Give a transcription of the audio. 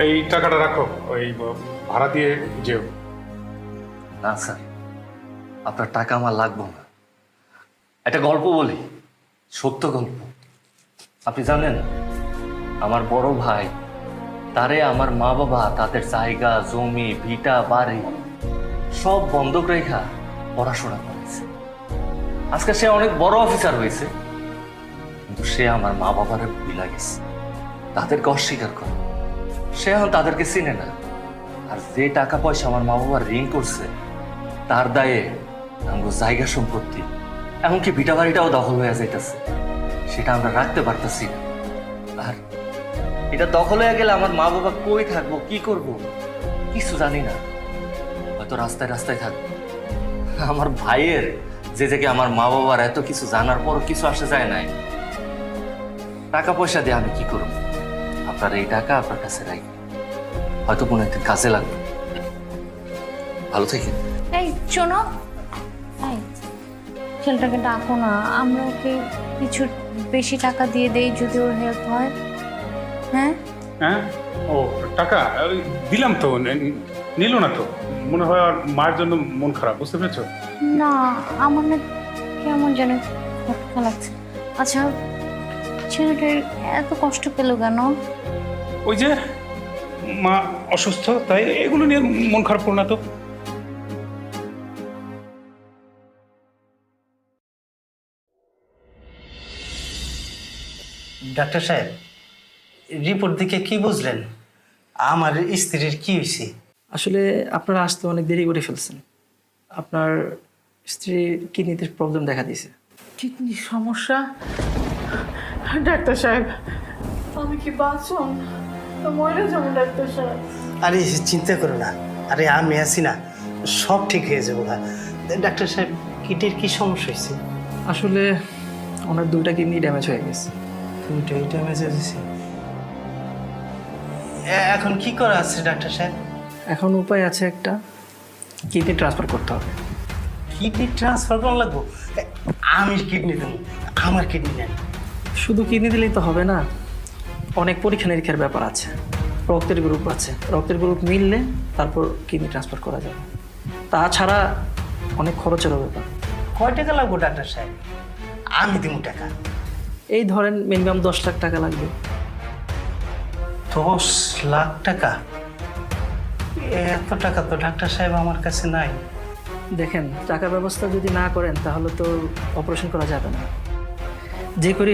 এই টাকাটা রাখো, ওই ভাড়া দিয়ে যেও। না স্যার, আপনার টাকা আমার লাগবে না। একটা গল্প বলি, সত্য গল্প। আপনি জানেন, আমার বড় ভাই, তারে আমার মা বাবা তাদের জায়গা জমি ভিটা বাড়ি সব বন্ধক রেখা পড়াশোনা করেছে। আজকে সে অনেক বড় অফিসার হয়েছে, কিন্তু সে আমার মা বাবারে ভুলে গেছে, তাদেরকে অস্বীকার করে। সে এখন তাদেরকে চিনে না। আর যে টাকা পয়সা আমার মা বাবা ঋণ করছে, তার দায়ে আমার জায়গা সম্পত্তি এমনকি ভিটা বাড়িটাও দখল হয়ে যাইতেছে, সেটা আমরা রাখতে পারতেছি না। আর এটা দখল হয়ে গেলে আমার মা বাবা কই থাকবো, কি করব, কিছু জানি না। হয়তো রাস্তায় রাস্তায় থাকবো। আমার ভাইয়ের যে থেকে আমার মা বাবার এত কিছু জানার পর কিছু আসে যায় নাই। টাকা পয়সা দিয়ে আমি কি করব? আপনার এই টাকা আপনার কাছে রাখি, হয়তো কোনো একদিন কাজে লাগবে। ভালো থেকেন। এই শোনো, এই ছেলেটাকে ডাকো না, আমরা ওকে কিছু বেশি টাকা দিয়ে দেই যদি ওর হেল্প হয়। হ্যাঁ হ্যাঁ, ও টাকা দিলাম তো, নিল না তো। মনে হয় আর মায়ের জন্য মন খারাপ, বুঝতে পেরেছো? না, আমার না কেমন যেন খটকা লাগছে। আচ্ছা, ছেলেটার এত কষ্ট পেল কেন? ওই যে মা অসুস্থ, তাই এগুলো নিয়ে মন খারাপ করো না তো। ডাক্তার সাহেব, রিপোর্ট দেখে কি বুঝলেন? আমার স্ত্রীর কি হয়েছে? আসলে আপনারা আসতে অনেক দেরি করে ফেলছেন। আপনার স্ত্রীর কিডনিতে প্রবলেম দেখা দিয়েছে। কিডনির সমস্যা? ডাক্তার সাহেব, আমি কি বাঁচুন? মরে যাবো ডাক্তার সাহেব। আরে চিন্তা করো না, আরে আমি আছি না, সব ঠিক হয়ে যাবো। ডাক্তার সাহেব, কিডনির কি সমস্যা হয়েছে? আসলে ওনার দুইটা কিডনি ড্যামেজ হয়ে গেছে। দুইটাই ড্যামেজ হয়েছে। এখন কি করা আছে ডাক্তার সাহেব? এখন উপায় আছে একটা, কিডনি ট্রান্সফার করতে হবে। কিডনি ট্রান্সফার করা লাগবো? আমি কিডনি দেবো, আমার কিডনি নেন। শুধু কিডনি দিলেই তো হবে না, অনেক পরীক্ষা নিরীক্ষার ব্যাপার আছে, রক্তের গ্রুপ আছে, রক্তের গ্রুপ মিললে তারপর কিডনি ট্রান্সফার করা যাবে। তাছাড়া অনেক খরচেরও ব্যাপার। কয় টাকা লাগবো ডাক্তার সাহেব? আমি দেবো টাকা। এই ধরেন মিনিমাম 10 লাখ টাকা লাগবে। 10 লাখ টাকা? এত টাকা তো ডাক্তার সাহেব আমার কাছে নাই। দেখেন, টাকার ব্যবস্থা যদি না করেন তাহলে তো অপারেশন করা যাবে না। যে করেই